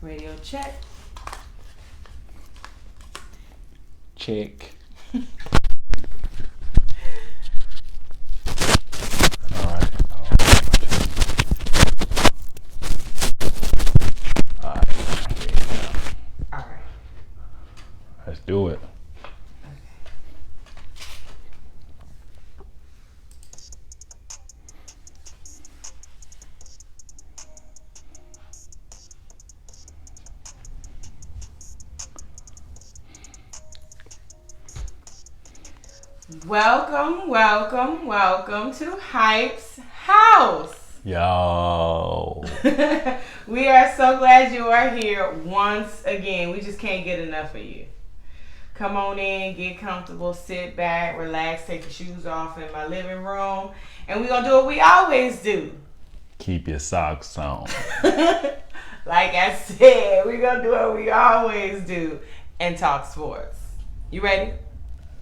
Radio check. Check. Alright. Let's do it. Welcome to Hype's House. Yo. We are so glad you are here once again. We just can't get enough of you. Come on in, get comfortable, sit back, relax, take your shoes off in my living room. And we're going to do what we always do. Keep your socks on. Like I said, we're going to do what we always do and talk sports. You ready?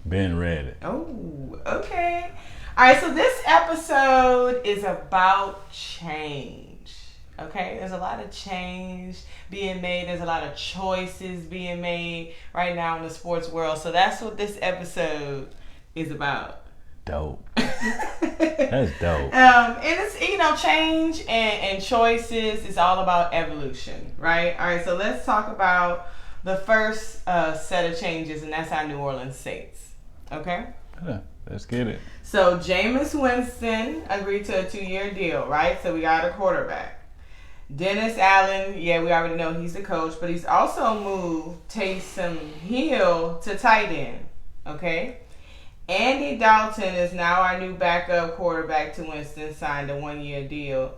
Been ready. Oh, okay. All right, so this episode is about change. Okay, there's a lot of change being made. There's a lot of choices being made right now in the sports world. So that's what this episode is about. Dope. That's dope. And it's, change and choices is all about evolution, right? All right, so let's talk about the first set of changes, and that's our New Orleans Saints. Okay? Yeah, let's get it. So Jameis Winston agreed to a 2-year deal, right? So we got a quarterback. Dennis Allen, we already know he's the coach, but he's also moved Taysom Hill to tight end, okay? Andy Dalton is now our new backup quarterback to Winston, signed a 1-year deal.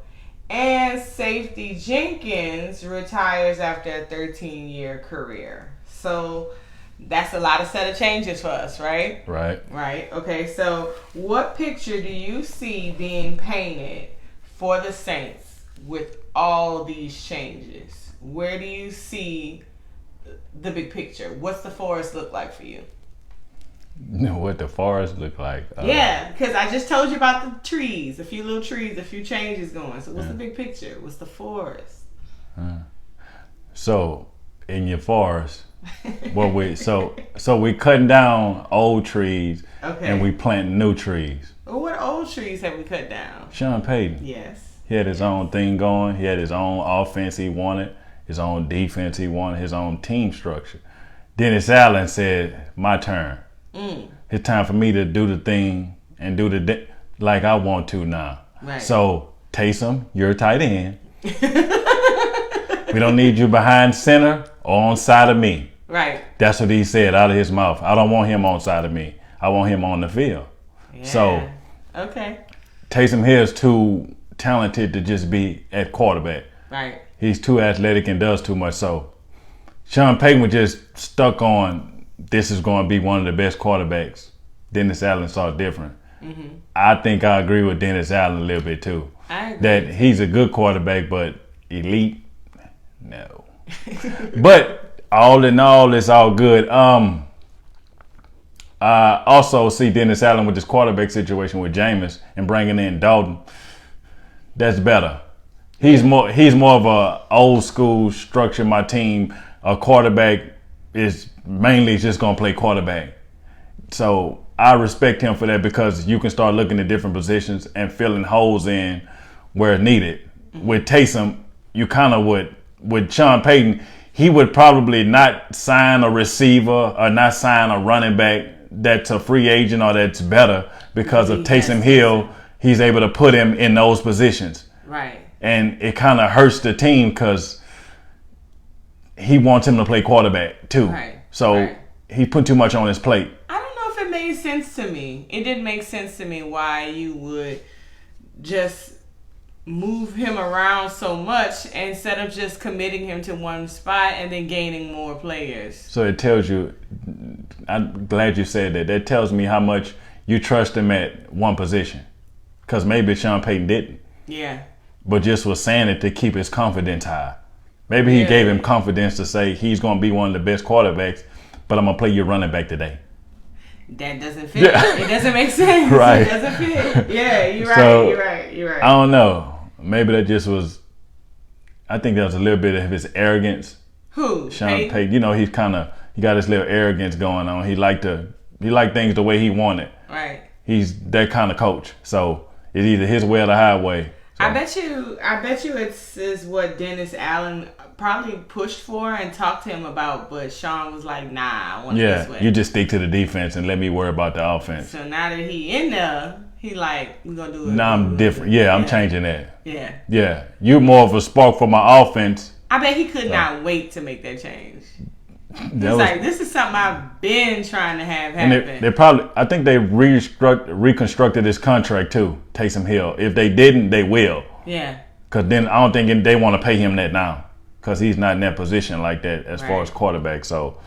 And safety Jenkins retires after a 13-year career. So that's a lot of set of changes for us, right? Right. Okay, so what picture do you see being painted for the Saints with all these changes? Where do you see the big picture? What's the forest look like for you? What the forest look like? Because I just told you about the trees, a few little trees, a few changes going. So what's the big picture? What's the forest? So in your forest, so we cutting down old trees, and we planting new trees. Well, what old trees have we cut down? Sean Payton. Yes. He had his own thing going. He had his own offense he wanted, his own defense he wanted, his own team structure. Dennis Allen said, "My turn. It's time for me to do the thing and do like I want to now." Right. So Taysom, you're a tight end. We don't need you behind center or on side of me. Right. That's what he said out of his mouth. I don't want him on side of me. I want him on the field. Yeah. So, okay. Taysom Hill is too talented to just be at quarterback. Right. He's too athletic and does too much. So, Sean Payton was just stuck on this is going to be one of the best quarterbacks. Dennis Allen saw it different. Mm-hmm. I think I agree with Dennis Allen a little bit too. I agree. That he's a good quarterback, but elite, no. But all in all, it's all good. I also see Dennis Allen with this quarterback situation with Jameis and bringing in Dalton. That's better. He's more of a old school structure. My team, a quarterback is mainly just gonna play quarterback. So I respect him for that because you can start looking at different positions and filling holes in where needed. With Taysom, you kind of would. With Sean Payton, he would probably not sign a receiver or not sign a running back that's a free agent or that's better because of Taysom Hill. He's able to put him in those positions. Right. And it kind of hurts the team because he wants him to play quarterback too. Right. So he put too much on his plate. I don't know if it made sense to me. It didn't make sense to me why you would just move him around so much instead of just committing him to one spot and then gaining more players. So it tells you, I'm glad you said that. That tells me how much you trust him at one position. Because maybe Sean Payton didn't. Yeah. But just was saying it to keep his confidence high. Maybe he gave him confidence to say he's going to be one of the best quarterbacks, but I'm going to play your running back today. That doesn't fit. Yeah. It doesn't make sense. Right. It doesn't fit. Yeah, you're right. So, You're right. I don't know. Maybe that just was I think there's a little bit of his arrogance. Who? Sean Payton. You know, he got his little arrogance going on. He liked things the way he wanted. Right. He's that kind of coach. So it's either his way or the highway. So. I bet you it's what Dennis Allen probably pushed for and talked to him about, but Sean was like, nah, I want it this way. You just stick to the defense and let me worry about the offense. So now that he in there, he like, we're going to do it. Now I'm different. Yeah, I'm changing that. Yeah. Yeah. You're more of a spark for my offense. I bet he could not wait to make that change. Like, this is something I've been trying to have happen. And they probably, I think they reconstructed his contract too, Taysom Hill. If they didn't, they will. Yeah. Because then I don't think they want to pay him that now. Because he's not in that position like that as far as quarterback. So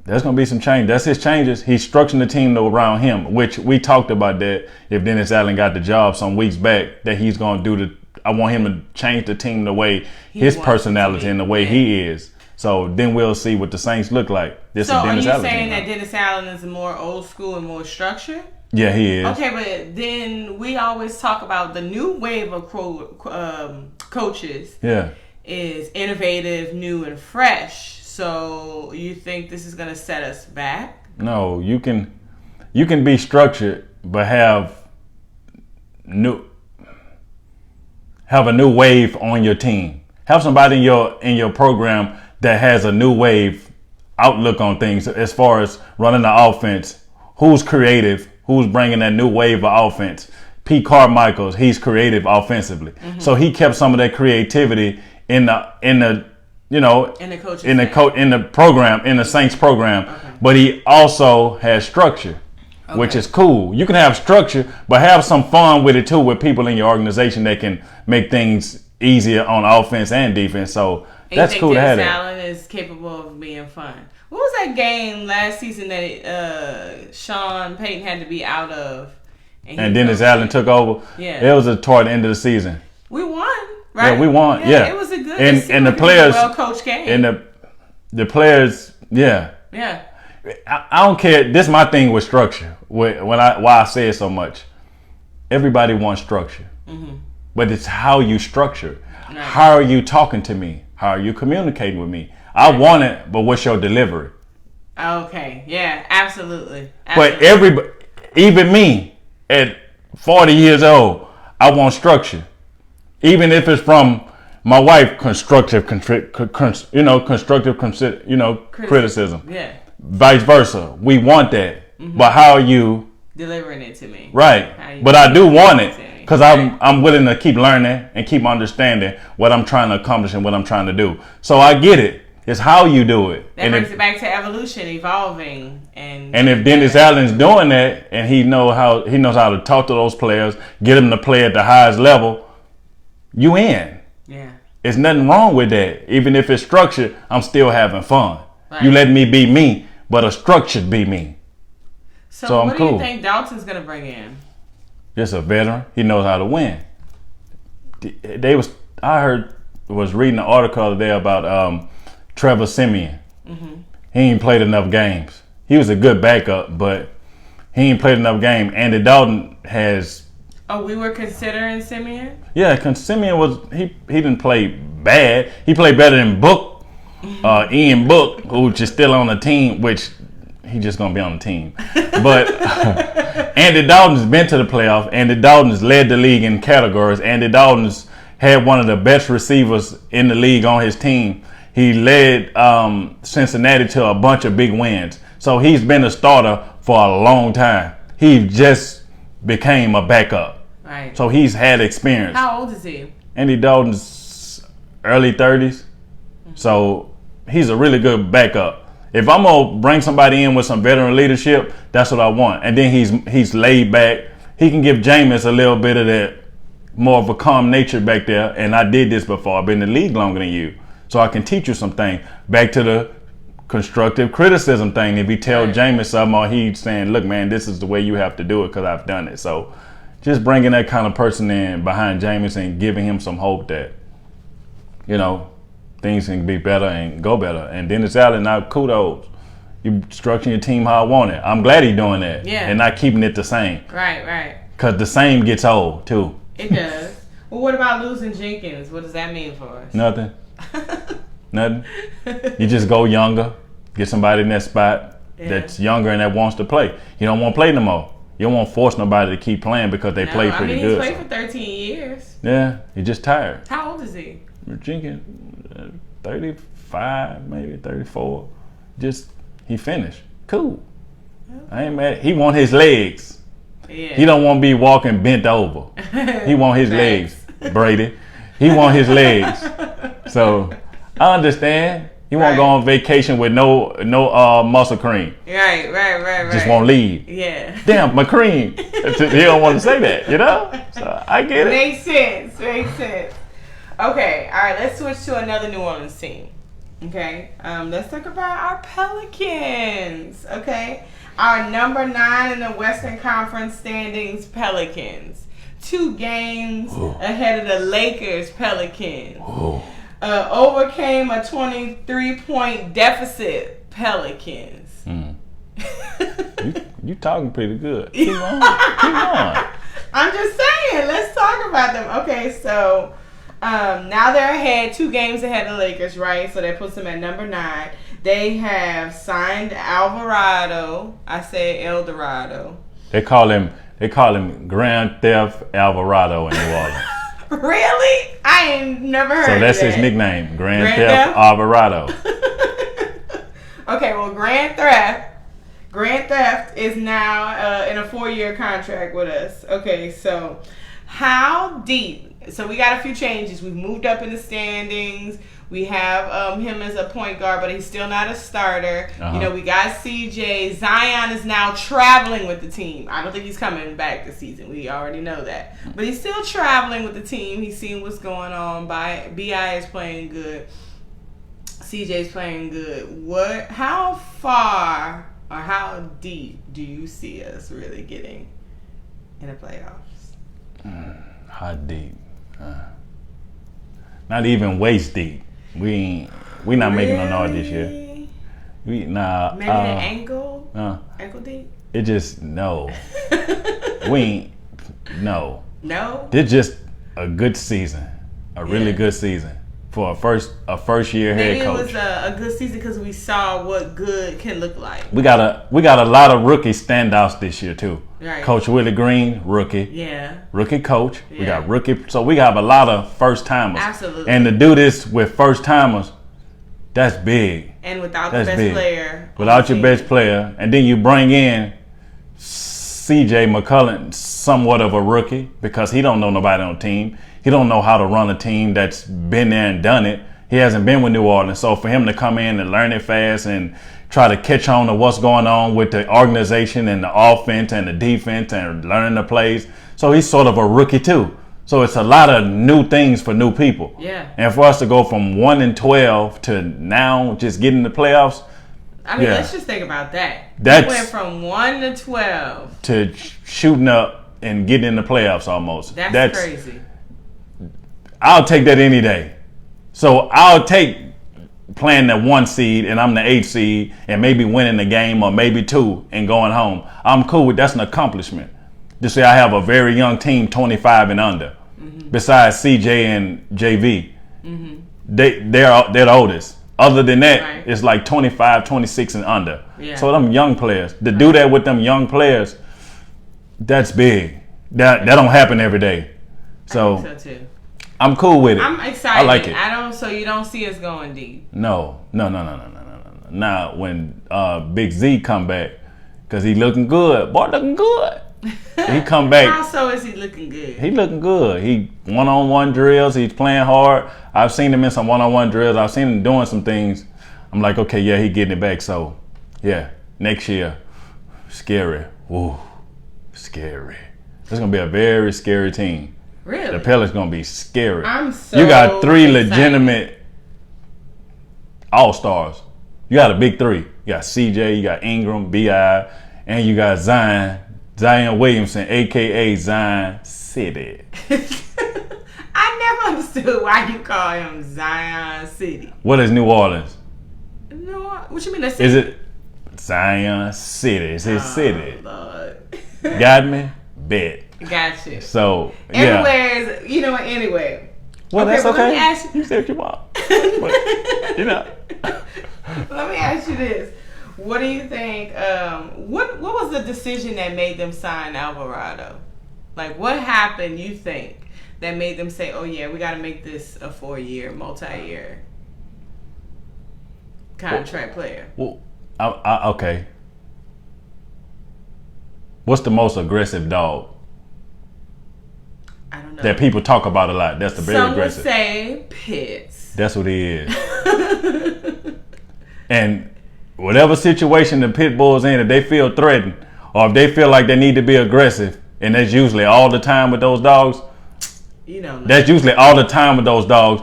there's going to be some change. That's his changes. He's structuring the team around him, which we talked about that if Dennis Allen got the job some weeks back, that he's going to do I want him to change the team the way his personality and the way he is. So then we'll see what the Saints look like. This is Dennis Allen. So are you saying that Dennis Allen is more old school and more structured? Yeah, he is. Okay, but then we always talk about the new wave of coaches. Yeah. Is innovative, new, and fresh. So you think this is going to set us back? No, you can be structured, but have a new wave on your team. Have somebody in your program that has a new wave outlook on things as far as running the offense. Who's creative? Who's bringing that new wave of offense? Pete Carmichael, he's creative offensively. Mm-hmm. So he kept some of that creativity in the program, in the Saints program. Okay. But he also has structure, which is cool. You can have structure, but have some fun with it too, with people in your organization that can make things easier on offense and defense. So that's cool to have that. Allen is capable of being fun. What was that game last season that Sean Payton had to be out of? And Dennis Allen took over? Yeah. It was toward the end of the season. We won, right? Yeah, we won. Yeah. It was a good and the players, well-coached game. And the players, yeah. Yeah. I don't care. This is my thing with structure. Why I say it so much. Everybody wants structure. Mm-hmm. But it's how you structure. Right. How are you talking to me? How are you communicating with me? I want it, but what's your delivery? Okay. Yeah, absolutely. But everybody, even me, at 40 years old, I want structure. Even if it's from my wife, constructive criticism. Yeah. Vice versa. We want that. Mm-hmm. But how are you delivering it to me? Right. But I do want it because I'm willing to keep learning and keep understanding what I'm trying to accomplish and what I'm trying to do. So I get it. It's how you do it. That brings it back to evolution, evolving, and if Dennis Allen's doing that and he knows how to talk to those players, get them to play at the highest level, you in. Yeah. There's nothing wrong with that. Even if it's structured, I'm still having fun. Right. You let me be me, but a structured be me. So what do you think Dalton's gonna bring in? Just a veteran. He knows how to win. I was reading an article the other day about Trevor Siemian. Mm-hmm. He ain't played enough games. He was a good backup, but he ain't played enough games. Andy Dalton has. Oh, we were considering Siemian? Yeah, because Siemian he didn't play bad. He played better than Book, Ian Book, who's just still on the team, which he's just going to be on the team. But Andy Dalton's been to the playoffs. Andy Dalton's led the league in categories. Andy Dalton's had one of the best receivers in the league on his team. He led Cincinnati to a bunch of big wins. So he's been a starter for a long time. He just became a backup. Right. So he's had experience. How old is he? Andy Dalton's early 30s. Mm-hmm. So he's a really good backup. If I'm going to bring somebody in with some veteran leadership, that's what I want. And then he's laid back. He can give Jameis a little bit of that, more of a calm nature back there. And I did this before. I've been in the league longer than you. So I can teach you some things. Back to the constructive criticism thing. If you tell Jameis something or he's saying, look, man, this is the way you have to do it because I've done it. So just bringing that kind of person in behind Jameis and giving him some hope that, things can be better and go better. And Dennis Allen, now kudos. You structuring your team how I want it. I'm glad he's doing that. Yeah. And not keeping it the same. Right. Because the same gets old, too. It does. Well, what about losing Jenkins? What does that mean for us? Nothing. Nothing. You just go younger, get somebody in that spot that's younger and that wants to play. You don't want to play no more. You don't want to force nobody to keep playing because they play pretty good. He's played for 13 years. Yeah, he's just tired. How old is he? Jenkins, 35, maybe 34. Just, he finished. Cool. Okay. I ain't mad. He want his legs. Yeah. He don't want to be walking bent over. He want his legs, Brady. He want his legs. So I understand. He won't go on vacation with no muscle cream. Right. Just won't leave. Yeah. Damn, my cream. He don't want to say that, you know? So I get it. Makes sense. Okay, all right, let's switch to another New Orleans team. Okay, let's talk about our Pelicans. Okay, our number 9 in the Western Conference standings, Pelicans. 2 games ahead of the Lakers, Pelicans. Overcame a 23-point deficit, Pelicans. You talking pretty good. Keep on. I'm just saying, let's talk about them. Okay, so now they're ahead, 2 games ahead of the Lakers, right? So that puts them at number 9. They have signed Alvarado. I say El Dorado. They call him Grand Theft Alvarado in New Orleans. Really? I ain't never heard of that. So that's his nickname, Grand Theft Alvarado. Okay, well, Grand Theft is now in a 4-year contract with us. Okay, so how deep? So we got a few changes. We've moved up in the standings. We have him as a point guard, but he's still not a starter. You know, we got CJ. Zion is now traveling with the team. I don't think he's coming back this season. We already know that. But he's still traveling with the team. He's seeing what's going on. B.I. is playing good. CJ's playing good. How far or how deep do you see us really getting in the playoffs? How deep? Not even waist deep. We not making no noise this year. Maybe an ankle deep. It just no. We ain't no. No. It's just a good season, a really good season for a first year head coach. Maybe it was a good season because we saw what good can look like. We got a lot of rookie standouts this year too. Right. Coach Willie Green, rookie. Yeah. Rookie coach. Yeah. We got rookie. So we have a lot of first timers. Absolutely. And to do this with first timers, that's big. And without the best player. Without your best player. And then you bring in CJ McCollum, somewhat of a rookie, because he don't know nobody on the team. He don't know how to run a team that's been there and done it. He hasn't been with New Orleans. So for him to come in and learn it fast and try to catch on to what's going on with the organization and the offense and the defense and learning the plays. So he's sort of a rookie too. So it's a lot of new things for new people. Yeah. And for us to go from 1-12 to now just getting the playoffs. I mean, let's just think about that. That's went from 1-12 to shooting up and getting in the playoffs almost. That's crazy. I'll take that any day. So I'll take playing the 1 seed and I'm the 8th seed and maybe winning the game or maybe 2 and going home. I'm cool with that's an accomplishment. Just say I have a very young team, 25 and under. Mm-hmm. Besides CJ and JV, they're the oldest. Other than that, it's like 25, 26 and under. Yeah. So them young players, to do that with them young players, that's big. That don't happen every day. So, I think so too. I'm cool with it. I'm excited. I like it. So you don't see us going deep. No. Now when Big Z come back, cause he looking good. Boy, looking good. He come back. How so is he looking good? He looking good. He one-on-one drills. He's playing hard. I've seen him in some one-on-one drills. I've seen him doing some things. I'm like, okay, yeah, he getting it back. So, yeah, next year, scary. Ooh, scary. It's gonna be a very scary team. Really? The Pelicans gonna be scary. You got 3 legitimate all-stars. You got a big 3. You got CJ, you got Ingram, B.I., and you got Zion Williamson, a.k.a. Zion City. I never understood why you call him Zion City. What is New Orleans? No, what you mean a city? Is it Zion City? It's his city. Lord. Got me? Bet. Gotcha. So Everywhere is, you know what? Anyway. Well, that's okay. Let me ask you said what you want. But, you know. Let me ask you this. What do you think? What was the decision that made them sign Alvarado? Like, what happened, you think, that made them say, oh, yeah, we got to make this a 4-year, multi-year contract player? Well, okay. What's the most aggressive dog? I don't know. That people talk about a lot. That's the very aggressive. Some would say Pitts. That's what he is. And whatever situation the pit bull's in, if they feel threatened or if they feel like they need to be aggressive, and that's usually all the time with those dogs. You know. That's usually all the time with those dogs.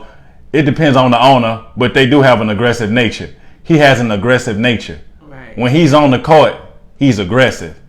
It depends on the owner, but they do have an aggressive nature. He has an aggressive nature. Right. When he's on the court, he's aggressive.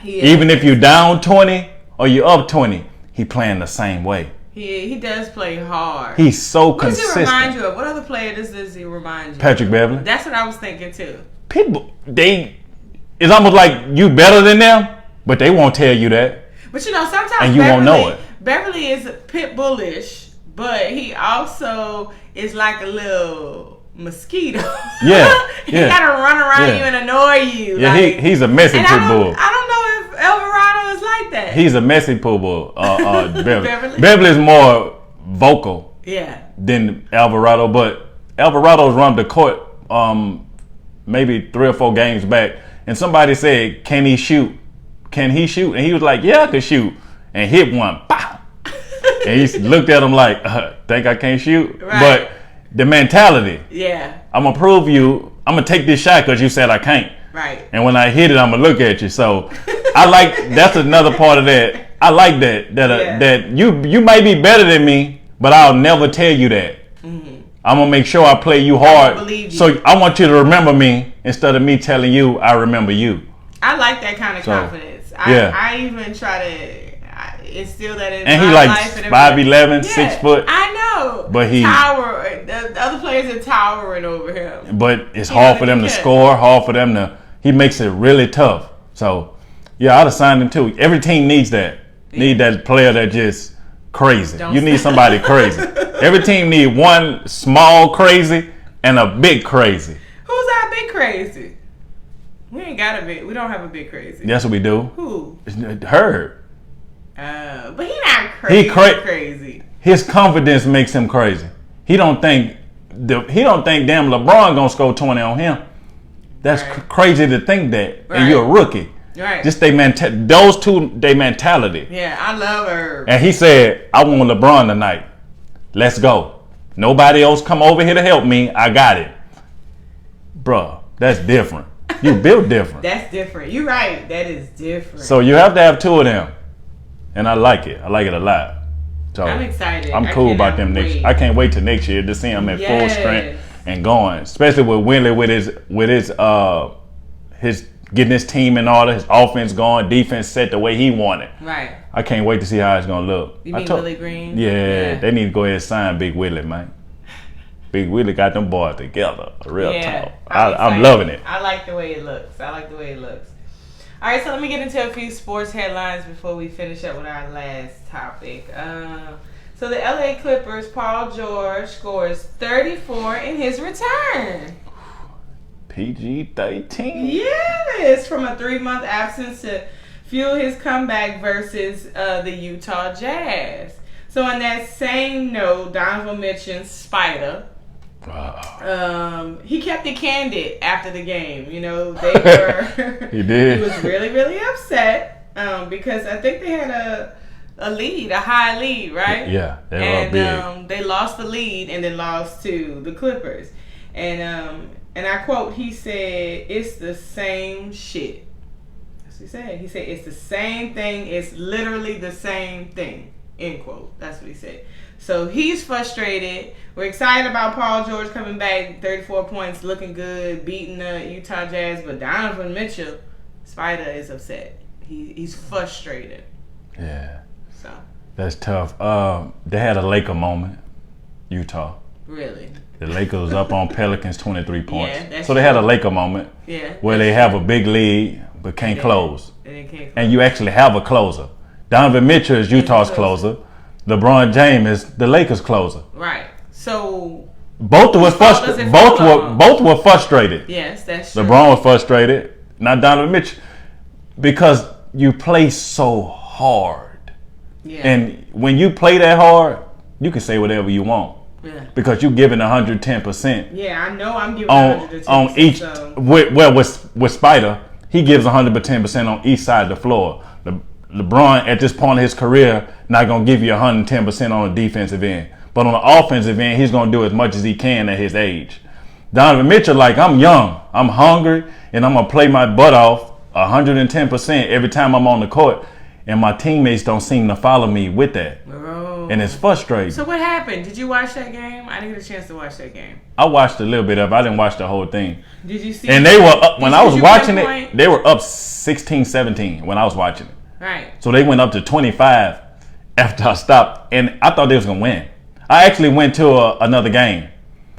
Even if you're down 20 or you're up 20, he playing the same way. He does play hard. He's so consistent. What does he remind you of? What other player does he remind you of? Patrick Beverly. That's what I was thinking too. People, it's almost like you better than them, but they won't tell you that. But you know, sometimes and you won't know it. Beverly is pit bullish, but he also is like a little mosquito. Yeah. He gotta run around you and annoy you. Yeah, like, he's a messy pit bull. I don't know if Alvarado is like that. He's a messy pit bull. Beverly. Beverly? Beverly is more vocal than Alvarado, but Alvarado's run the court maybe 3 or 4 games back, and somebody said, "Can he shoot? Can he shoot?" And he was like, "Yeah, I can shoot," and hit one. Pow! And he looked at him like, "Think I can't shoot?" Right. But the mentality. Yeah. I'm gonna prove you. I'm gonna take this shot because you said I can't. Right. And when I hit it, I'm gonna look at you. So I like that's another part of that. I like that you might be better than me, but I'll never tell you that. Mm-hmm. I'm gonna make sure I play you hard. Believe you. So I want you to remember me instead of me telling you I remember you. I like that kind of confidence. I even try to instill that in and my he like life. 5'11", 6 foot. I know. But he the other players are towering over him. But it's hard for them to score. Hard for them to. He makes it really tough. So yeah, I'd have signed him too. Every team needs that. Yeah. Need that player that just crazy. You need somebody crazy. Every team need one small crazy and a big crazy. Who's our big crazy? We ain't got a big. We don't have a big crazy. That's what we do. Who? Herb. But he not crazy. Crazy. His confidence makes him crazy. He don't think damn LeBron gonna score 20 on him. That's crazy to think that. Right. And you're a rookie. Right. Just those two, they mentality. Yeah, I love Herb. And he said, "I want LeBron tonight. Let's go. Nobody else come over here to help me. I got it." Bruh, that's different. You built different. That's different. You're right. That is different. So you have to have 2 of them. And I like it. I like it a lot. So I'm excited. I'm cool about them next year. I can't wait till next year to see him at full strength and going. Especially with Winley with his getting his team in order, his offense going, defense set the way he wanted. Right. I can't wait to see how it's gonna look. You mean Willie Green? Yeah, they need to go ahead and sign Big Willie, man. Big Willie got them boys together. Real talk. I'm loving it. I like the way it looks. All right, so let me get into a few sports headlines before we finish up with our last topic. So the LA Clippers, Paul George scores 34 in his return. PG-13? Yes, from a 3-month absence to fuel his comeback versus the Utah Jazz. So on that same note, Donovan mentioned Spider. He kept it candid after the game. You know, they were. He did. He was really, really upset because I think they had a high lead, right? Yeah, they were big. They lost the lead and then lost to the Clippers. And I quote, he said, "It's the same shit." That's what he said. He said, "It's the same thing. It's literally the same thing." End quote. That's what he said. So he's frustrated. We're excited about Paul George coming back, 34 points, looking good, beating the Utah Jazz. But Donovan Mitchell, Spider, is upset. He's frustrated. Yeah. So that's tough. They had a Laker moment, Utah. Really? The Lakers was up on Pelicans 23 points. Yeah, so they had a Laker moment where they have a big lead but can't close. And you actually have a closer. Donovan Mitchell is Utah's closer. LeBron James is the Lakers' closer. Right. So both were frustrated. Both were frustrated. Yes, that's true. LeBron was frustrated. Not Donovan Mitchell, because you play so hard. Yeah. And when you play that hard, you can say whatever you want. Yeah. Because you're giving 110%. Yeah, I know I'm giving 110%. On each, so. with Spider, he gives 110% on each side of the floor. LeBron, at this point in his career, not going to give you 110% on the defensive end. But on the offensive end, he's going to do as much as he can at his age. Donovan Mitchell, like, I'm young, I'm hungry, and I'm going to play my butt off 110% every time I'm on the court. And my teammates don't seem to follow me with that. Oh. And it's frustrating. So what happened? Did you watch that game? I didn't get a chance to watch that game. I watched a little bit of it. I didn't watch the whole thing. Did you see? And they were up, when I was watching it, they were up 16-17 when I was watching it. Right. So they went up to 25 after I stopped. And I thought they was going to win. I actually went to another game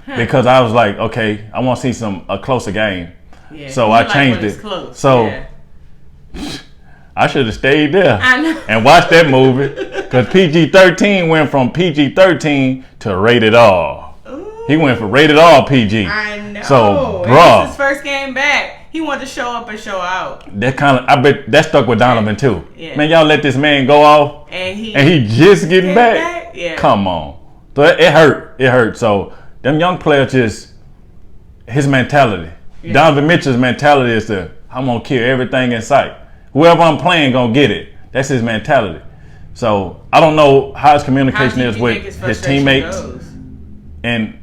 because I was like, okay, I want to see a closer game. Yeah, so I changed it. Close. So yeah. I should have stayed there I and watched that movie, because PG-13 went from PG-13 to rated R. Ooh. He went from rated R PG. I know. So, it bruh, was his first game back. He wanted to show up and show out. I bet that stuck with Donovan too. Yeah. Man, y'all let this man go off, and he just getting back. Yeah. Come on. So it hurt. It hurt. So them young players, just his mentality. Yeah. Donovan Mitchell's mentality is I'm gonna kill everything in sight. Whoever I'm playing gonna get it. That's his mentality. So I don't know how his communication is with his teammates. And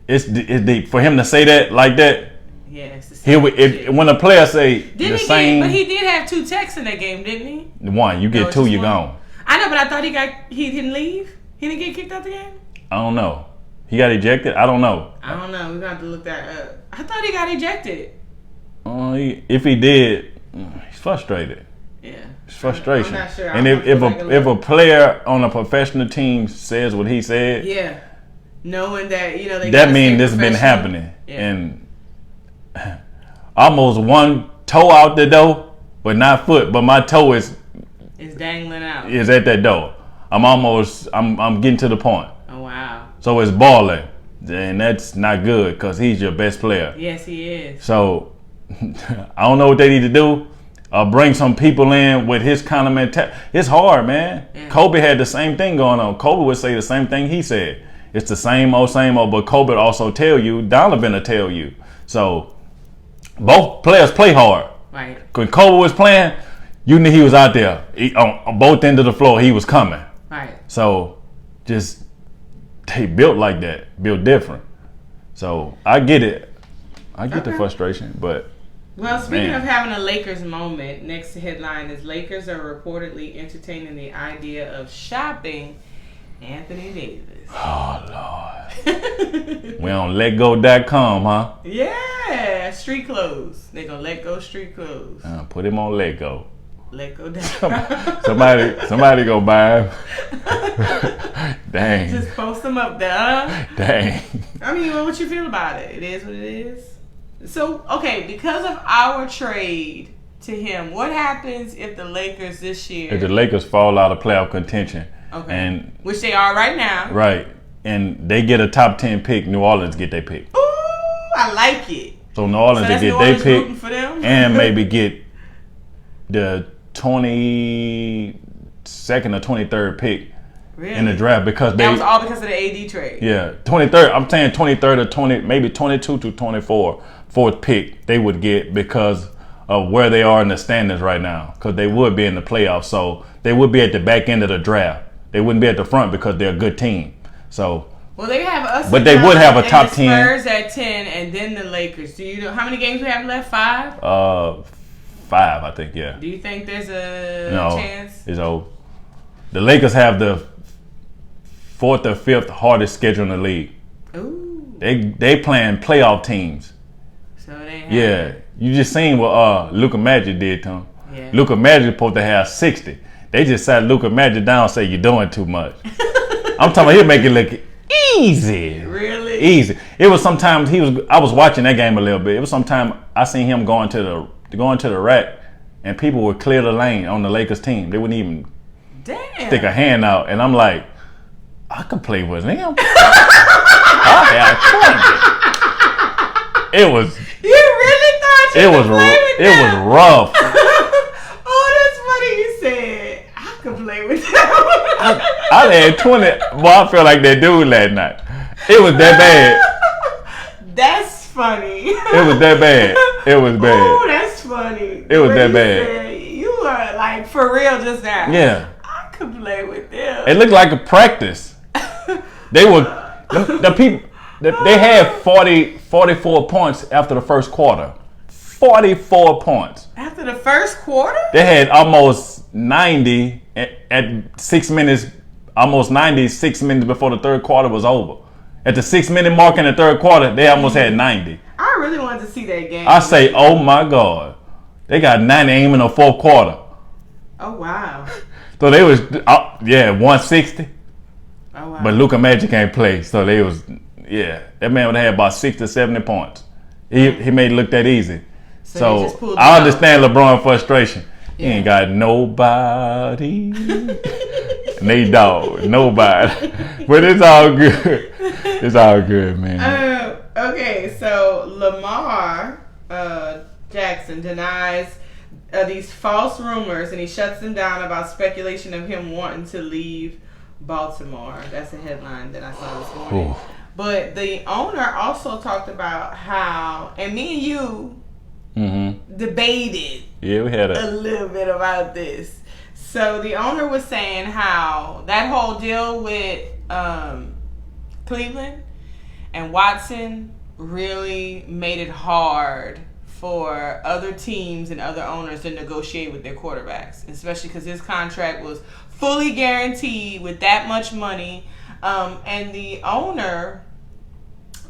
it's deep for him to say that like that. Yeah, when a player say the same, but he did have 2 techs in that game, didn't he? One, you get 2, you're gone. I know, but I thought he didn't leave. He didn't get kicked out the game. I don't know. He got ejected. I don't know. I don't know. We're gonna have to look that up. I thought he got ejected. If he did, he's frustrated. Yeah, it's frustration. I'm not sure. And if a player on a professional team says what he said, yeah, knowing that that means this has been happening. Yeah. And almost one toe out the door, but not foot. But my toe is dangling out. Is at that door. I'm getting to the point. Oh wow. So it's balling, and that's not good because he's your best player. Yes, he is. So I don't know what they need to do. Bring some people in with his kind of mentality. It's hard, man. Yeah. Kobe had the same thing going on. Kobe would say the same thing he said. It's the same old, but Kobe also tell you, Donovan will tell you. So both players play hard. Right. When Kobe was playing, you knew he was out there. On both ends of the floor, he was coming. Right. So just they built like that, built different. So I get it. I get the frustration, but well, speaking of having a Lakers moment, next headline is Lakers are reportedly entertaining the idea of shopping Anthony Davis. Oh, Lord. We on letgo.com, huh? Yeah, street clothes. They gonna let go street clothes. Put him on letgo. Letgo.com. Somebody go buy him. Dang. Just post them up there. Dang. I mean, what you feel about it? It is what it is. So, okay, because of our trade to him, what happens if the Lakers this year... If the Lakers fall out of playoff contention. Okay. And which they are right now. Right. And they get a top 10 pick, New Orleans get their pick. Ooh, I like it. So New Orleans they get their pick for them? And maybe get the 22nd or 23rd pick in the draft because that was all because of the AD trade. Yeah, 23rd. I'm saying 23rd or 20, maybe 22 to 24, fourth pick they would get because of where they are in the standings right now. Because they would be in the playoffs, so they would be at the back end of the draft. They wouldn't be at the front because they're a good team. So. Well, they have us. But they would have a top 10. Spurs at 10, and then the Lakers. Do you know how many games we have left? 5. 5, I think. Yeah. Do you think there's a chance? The Lakers have the 4th or 5th hardest schedule in the league. Ooh. They playing playoff teams. So they. Yeah. You just seen what Luka Magic did to him. Yeah. Luka Magic supposed to have 60. They just sat Luka Magic down and say you're doing too much. I'm talking about he'll make it look easy. Really? Easy. It was sometimes I was watching that game a little bit. It was sometime I seen him going to the rack and people would clear the lane on the Lakers team. They wouldn't even Damn. stick a hand out, and I'm like, I could play with him. I had 20. It was. You really thought you could play with It was rough. Oh, that's funny. You said I could play with them. I had 20. Well, I felt like that dude last night. It was that bad. That's funny. It was that bad. It was bad. Oh, that's funny. It was When that you bad. said you are like for real just now. Yeah. I could play with them. It looked like a practice. They were the people. They had 44 points after the first quarter. 44 points. After the first quarter? They had almost 90 at 6 minutes. Almost 96 minutes before the third quarter was over. At the 6 minute mark in the third quarter, they almost had 90. I really wanted to see that game. I say, oh my God, they got 90 aiming in the fourth quarter. Oh wow. So they was 160. Oh wow. But Luka Magic can't play, so they was that man would have had about 60 to 70 points. He made it look that easy. So he just pulled I it understand LeBron's frustration. He ain't got nobody. Nate Dogg, nobody. But it's all good. It's all good, man. Okay, so Lamar Jackson denies these false rumors, and he shuts them down about speculation of him wanting to leave Baltimore. That's a headline that I saw this morning. Ooh. But the owner also talked about how, and me and you debated Yeah, we had a little bit about this. So the owner was saying how that whole deal with Cleveland and Watson really made it hard for other teams and other owners to negotiate with their quarterbacks, especially because his contract was fully guaranteed with that much money. And the owner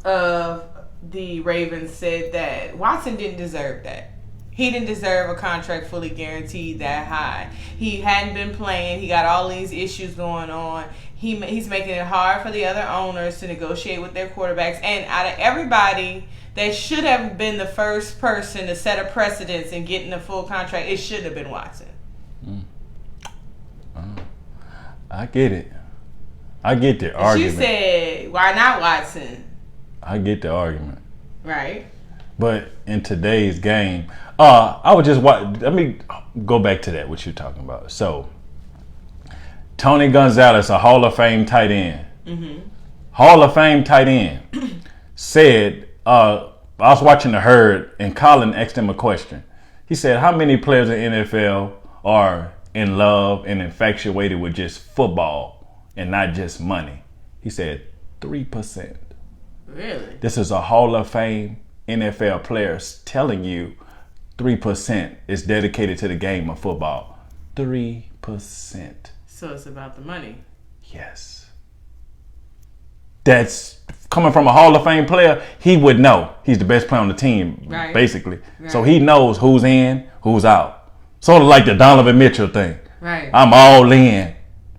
of the Ravens said that Watson didn't deserve that. He didn't deserve a contract fully guaranteed that high. He hadn't been playing. He got all these issues going on. He's making it hard for the other owners to negotiate with their quarterbacks. And out of everybody that should have been the first person to set a precedence in getting a full contract, it should have been Watson. I get it. I get the argument. She said, why not Watson? I get the argument. Right. But in today's game, I would just watch. Let me go back to that, what you're talking about. So, Tony Gonzalez, a Hall of Fame tight end, Hall of Fame tight end, said, I was watching the Herd, and Colin asked him a question. He said, how many players in the NFL are in love and infatuated with just football and not just money? He said, 3%. Really? This is a Hall of Fame NFL players telling you 3% is dedicated to the game of football. 3%. So it's about the money. Yes. That's coming from a Hall of Fame player. He would know. He's the best player on the team, basically. Right. So he knows who's in, who's out. Sort of like the Donovan Mitchell thing. Right. I'm all in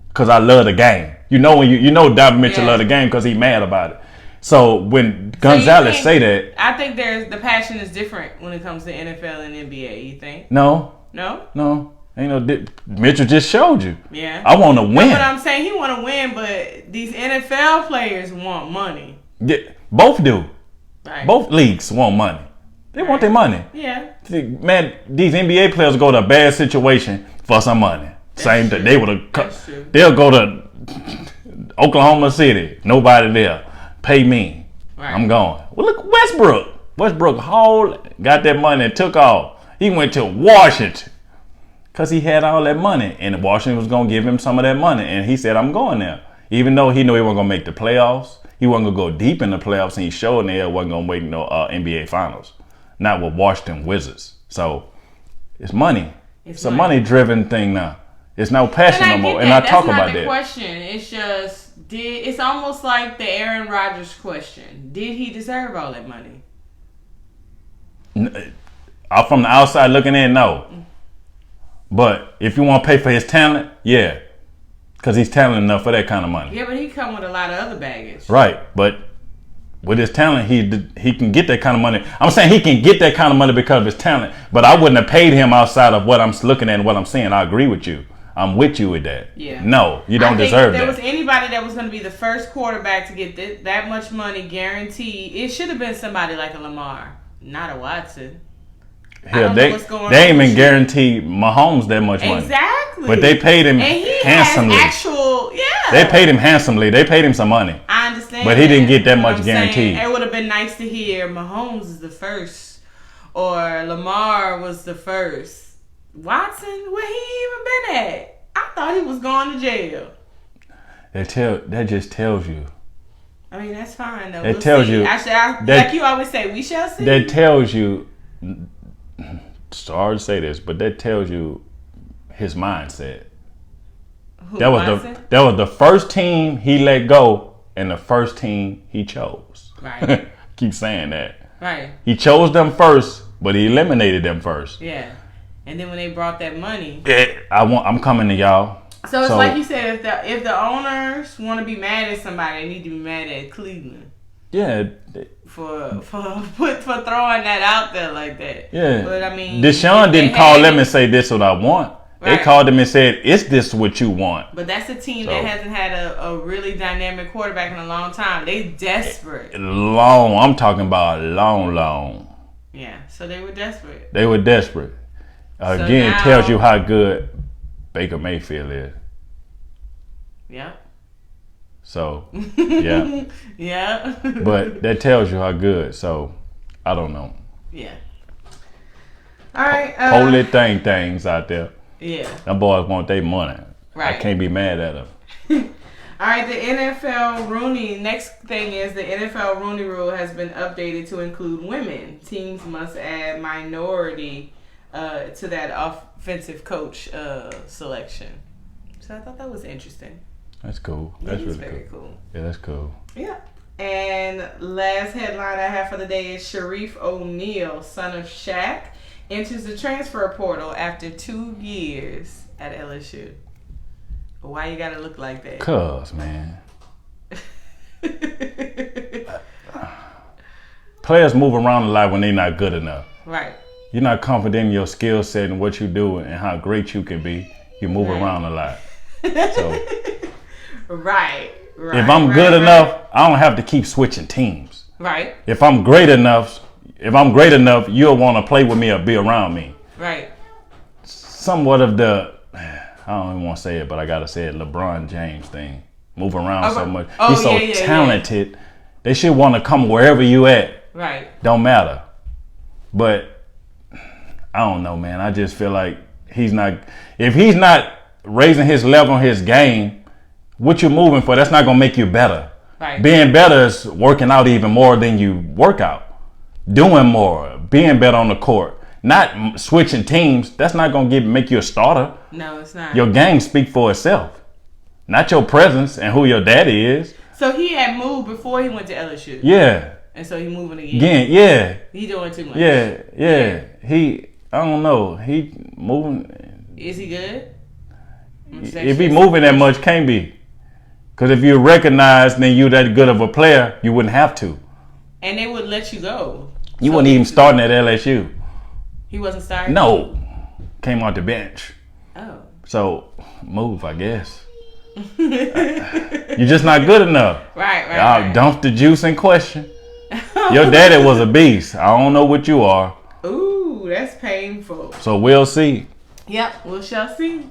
because I love the game. You know when you know Donovan Mitchell love the game because he's mad about it. So when Gonzalez say that, I think the passion is different when it comes to NFL and NBA. You think? No. Ain't no. Mitchell just showed you. Yeah. I want to win. But I'm saying he want to win, but these NFL players want money. Yeah, both do. Right. Both leagues want money. They want their money. Yeah. Man, these NBA players go to a bad situation for some money. Same thing. They would have. They'll go to Oklahoma City. Nobody there. Pay me. Right. I'm going. Well, look, Westbrook. Westbrook got that money and took off. He went to Washington because he had all that money, and Washington was going to give him some of that money, and he said, I'm going there. Even though he knew he wasn't going to make the playoffs, he wasn't going to go deep in the playoffs, and he showed there wasn't going to make no NBA Finals. Not with Washington Wizards. So it's money. It's a money-driven thing now. It's no passion no more, and I talk about that. That's not the question. It's just... It's almost like the Aaron Rodgers question. Did he deserve all that money? From the outside looking in, no. But if you want to pay for his talent, yeah. Because he's talented enough for that kind of money. Yeah, but he come with a lot of other baggage. Right, but with his talent, he can get that kind of money. I'm saying he can get that kind of money because of his talent, but I wouldn't have paid him outside of what I'm looking at and what I'm seeing. I agree with you. I'm with you with that. Yeah. No, you don't If deserve that. there was anybody that was going to be the first quarterback to get that much money guaranteed, it should have been somebody like a Lamar, not a Watson. Hell, they ain't even guaranteed Mahomes that much money. Exactly. But they paid him and he handsomely. They paid him handsomely. They paid him some money. I understand. But he didn't get that much guaranteed. It would have been nice to hear Mahomes is the first or Lamar was the first. Watson, where he even been at? I thought he was going to jail. That just tells you. I mean, that's fine though. It tells you. Like you always say, we shall see. That tells you. Sorry to say this, but that tells you his mindset. That was the first team he let go and the first team he chose. Right. Keep saying that. Right. He chose them first, but he eliminated them first. Yeah. And then when they brought that money, I'm coming to y'all. So it's like you said, if the owners want to be mad at somebody, they need to be mad at Cleveland. Yeah. For throwing that out there like that. Yeah. But I mean, Deshaun didn't call them and say this is what I want. Right. They called them and said, "Is this what you want?" But that's a team that hasn't had a really dynamic quarterback in a long time. They desperate. I'm talking about long. Yeah. So they were desperate. Again, it tells you how good Baker Mayfield is. Yeah. So, yeah. Yeah. But that tells you how good. So, I don't know. Yeah. All right. Holy things out there. Yeah. Them boys want their money. Right. I can't be mad at them. All right. The NFL Rooney. Next thing is the NFL Rooney Rule has been updated to include women. Teams must add minority to that offensive coach selection. So I thought that was interesting. That's cool. That's really very cool. Yeah, that's cool. Yeah. And last headline I have for the day is Sharif O'Neal, son of Shaq, enters the transfer portal after 2 years at LSU. Why you gotta look like that? Cuz, man. Players move around a lot when they're not good enough. Right. You're not confident in your skill set and what you do and how great you can be. You move around a lot. So, right. If I'm good enough, I don't have to keep switching teams. Right. If I'm great enough, you'll want to play with me or be around me. Right. Somewhat of the, I don't even want to say it, but I got to say it, LeBron James thing. Move around so much. He's so talented. Yeah. They should want to come wherever you at. Right. Don't matter. But I don't know, man. I just feel like if he's not raising his level on his game, what you're moving for, that's not going to make you better. Right. Being better is working out even more than you work out. Doing more, being better on the court. Not switching teams. That's not going to make you a starter. No, it's not. Your game speaks for itself. Not your presence and who your daddy is. So he had moved before he went to LSU. Yeah. And so he moving again. Yeah. He doing too much. Yeah. I don't know. He moving. Is he good? If he moving that much, can't be. Because if you recognize then you that good of a player, you wouldn't have to. And they would let you go. You wasn't even starting at LSU. He wasn't starting? No. Came off the bench. Oh. So, move, I guess. You're just not good enough. Right. Dump the juice in question. Your daddy was a beast. I don't know what you are. Ooh, that's painful. So we'll see. Yep, we shall see.